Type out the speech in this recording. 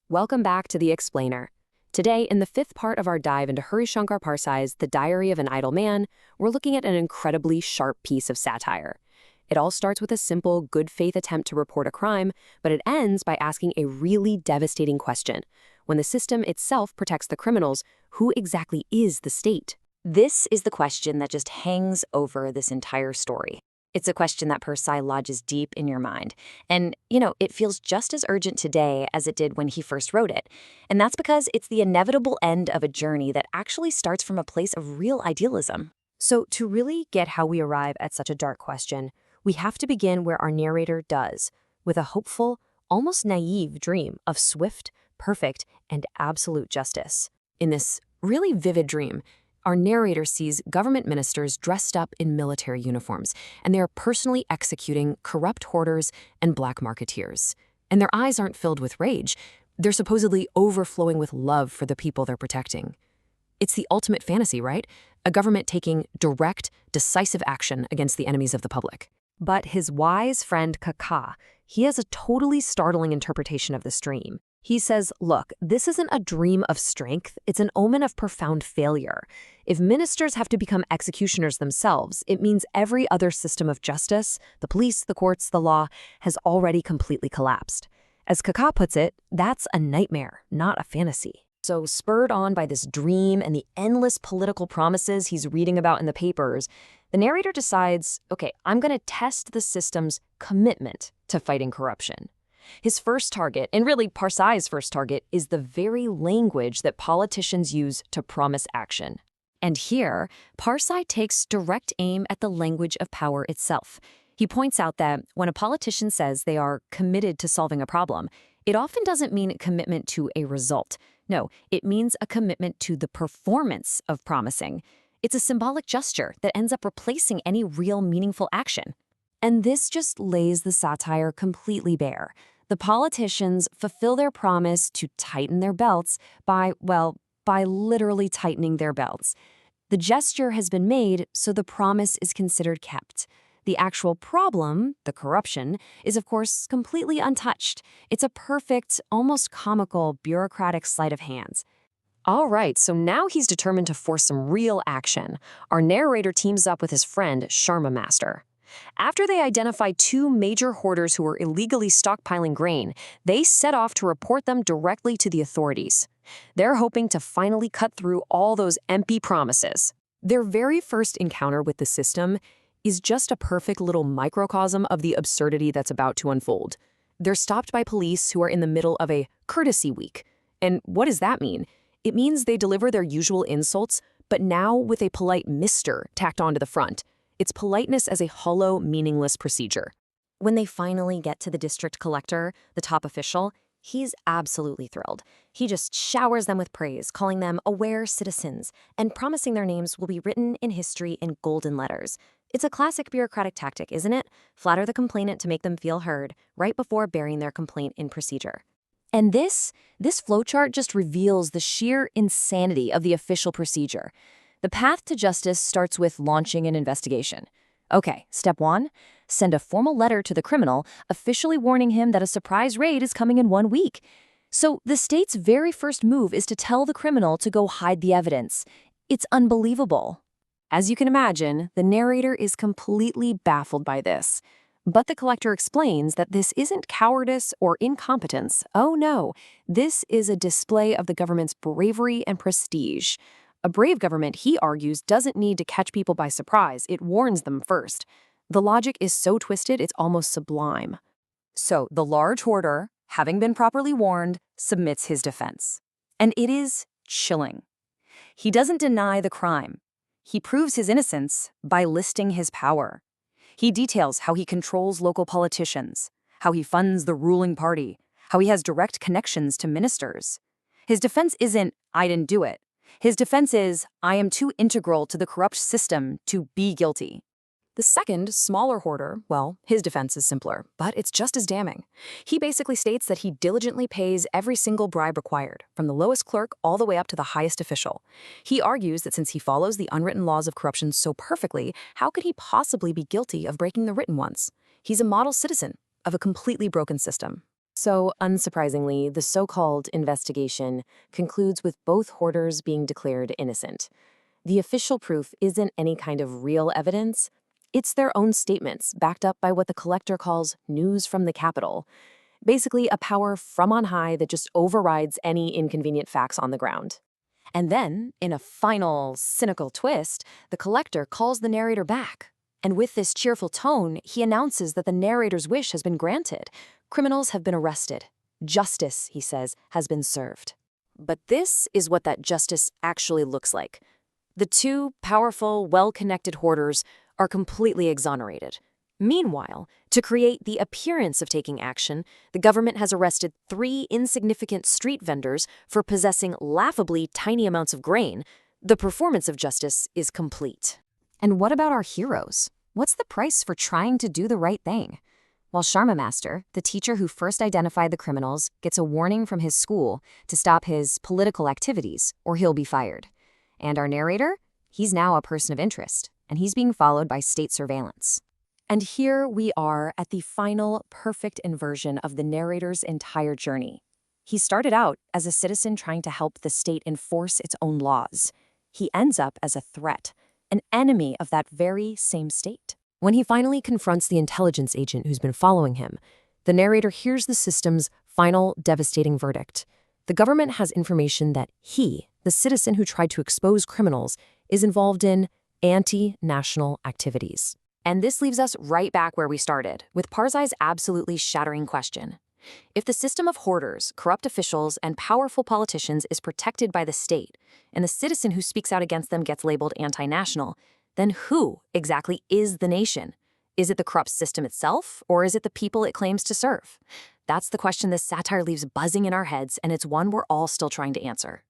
Welcome back to The Explainer. Today, in the fifth part of our dive into HARISHANKAR Parsai's The Diary of an Idle Man, we're looking at an incredibly sharp piece of satire. It all starts with a simple, good-faith attempt to report a crime, but it ends by asking a really devastating question. When the system itself protects the criminals, who exactly is the state? This is the question that just hangs over this entire story. It's a question that Parsai lodges deep in your mind. And, it feels just as urgent today as it did when he first wrote it. And that's because it's the inevitable end of a journey that actually starts from a place of real idealism. So, to really get how we arrive at such a dark question, we have to begin where our narrator does, with a hopeful, almost naive dream of swift, perfect, and absolute justice. In this really vivid dream, our narrator sees government ministers dressed up in military uniforms, and they are personally executing corrupt hoarders and black marketeers. And their eyes aren't filled with rage. They're supposedly overflowing with love for the people they're protecting. It's the ultimate fantasy, right? A government taking direct, decisive action against the enemies of the public. But his wise friend Kaka, he has a totally startling interpretation of this dream. He says, look, this isn't a dream of strength, it's an omen of profound failure. If ministers have to become executioners themselves, it means every other system of justice, the police, the courts, the law, has already completely collapsed. As Kaka puts it, that's a nightmare, not a fantasy. So spurred on by this dream and the endless political promises he's reading about in the papers, the narrator decides, okay, I'm going to test the system's commitment to fighting corruption. His first target, and really Parsai's first target, is the very language that politicians use to promise action. And here, Parsai takes direct aim at the language of power itself. He points out that when a politician says they are committed to solving a problem, it often doesn't mean a commitment to a result. No, it means a commitment to the performance of promising. It's a symbolic gesture that ends up replacing any real meaningful action. And this just lays the satire completely bare. The politicians fulfill their promise to tighten their belts by literally tightening their belts. The gesture has been made, so the promise is considered kept. The actual problem, the corruption, is of course completely untouched. It's a perfect, almost comical, bureaucratic sleight of hands. All right, so now he's determined to force some real action. Our narrator teams up with his friend, Sharma Master. After they identify two major hoarders who were illegally stockpiling grain, they set off to report them directly to the authorities. They're hoping to finally cut through all those empty promises. Their very first encounter with the system is just a perfect little microcosm of the absurdity that's about to unfold. They're stopped by police who are in the middle of a courtesy week. And what does that mean? It means they deliver their usual insults, but now with a polite Mr. tacked onto the front. It's politeness as a hollow, meaningless procedure. When they finally get to the district collector, the top official, he's absolutely thrilled. He just showers them with praise, calling them aware citizens, and promising their names will be written in history in golden letters. It's a classic bureaucratic tactic, isn't it? Flatter the complainant to make them feel heard, right before burying their complaint in procedure. And this flowchart just reveals the sheer insanity of the official procedure. The path to justice starts with launching an investigation. Okay, step 1, send a formal letter to the criminal, officially warning him that a surprise raid is coming in 1 week. So the state's very first move is to tell the criminal to go hide the evidence. It's unbelievable. As you can imagine, the narrator is completely baffled by this. But the collector explains that this isn't cowardice or incompetence. Oh no, this is a display of the government's bravery and prestige. A brave government, he argues, doesn't need to catch people by surprise. It warns them first. The logic is so twisted, it's almost sublime. So the large hoarder, having been properly warned, submits his defense. And it is chilling. He doesn't deny the crime. He proves his innocence by listing his power. He details how he controls local politicians, how he funds the ruling party, how he has direct connections to ministers. His defense isn't, I didn't do it. His defense is, I am too integral to the corrupt system to be guilty. The second, smaller hoarder, well, his defense is simpler, but it's just as damning. He basically states that he diligently pays every single bribe required, from the lowest clerk all the way up to the highest official. He argues that since he follows the unwritten laws of corruption so perfectly, how could he possibly be guilty of breaking the written ones? He's a model citizen of a completely broken system. So, unsurprisingly, the so-called investigation concludes with both hoarders being declared innocent. The official proof isn't any kind of real evidence. It's their own statements, backed up by what the collector calls news from the Capitol. Basically, a power from on high that just overrides any inconvenient facts on the ground. And then, in a final, cynical twist, the collector calls the narrator back. And with this cheerful tone, he announces that the narrator's wish has been granted. Criminals have been arrested. Justice, he says, has been served. But this is what that justice actually looks like. The two powerful, well-connected hoarders are completely exonerated. Meanwhile, to create the appearance of taking action, the government has arrested 3 insignificant street vendors for possessing laughably tiny amounts of grain. The performance of justice is complete. And what about our heroes? What's the price for trying to do the right thing? Well, Sharma Master, the teacher who first identified the criminals, gets a warning from his school to stop his political activities, or he'll be fired. And our narrator? He's now a person of interest, and he's being followed by state surveillance. And here we are at the final perfect inversion of the narrator's entire journey. He started out as a citizen trying to help the state enforce its own laws. He ends up as a threat, an enemy of that very same state. When he finally confronts the intelligence agent who's been following him, the narrator hears the system's final devastating verdict. The government has information that he, the citizen who tried to expose criminals, is involved in anti-national activities. And this leaves us right back where we started, with Parsai's absolutely shattering question. If the system of hoarders, corrupt officials, and powerful politicians is protected by the state, and the citizen who speaks out against them gets labeled anti-national, then who exactly is the nation? Is it the corrupt system itself, or is it the people it claims to serve? That's the question this satire leaves buzzing in our heads, and it's one we're all still trying to answer.